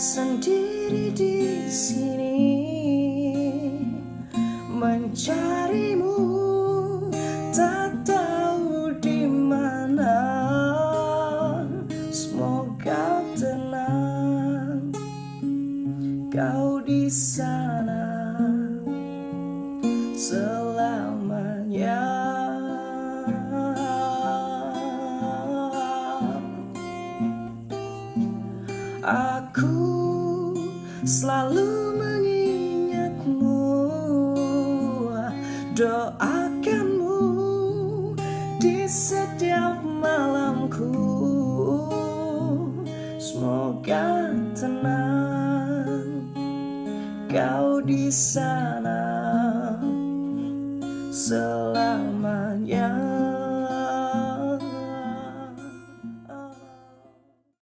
sendiri di sini mencarimu, tak tahu di mana. Semoga tenang kau di sana selamanya. Aku selalu mengingatmu, doakanmu di setiap malamku. Semoga tenang kau di sana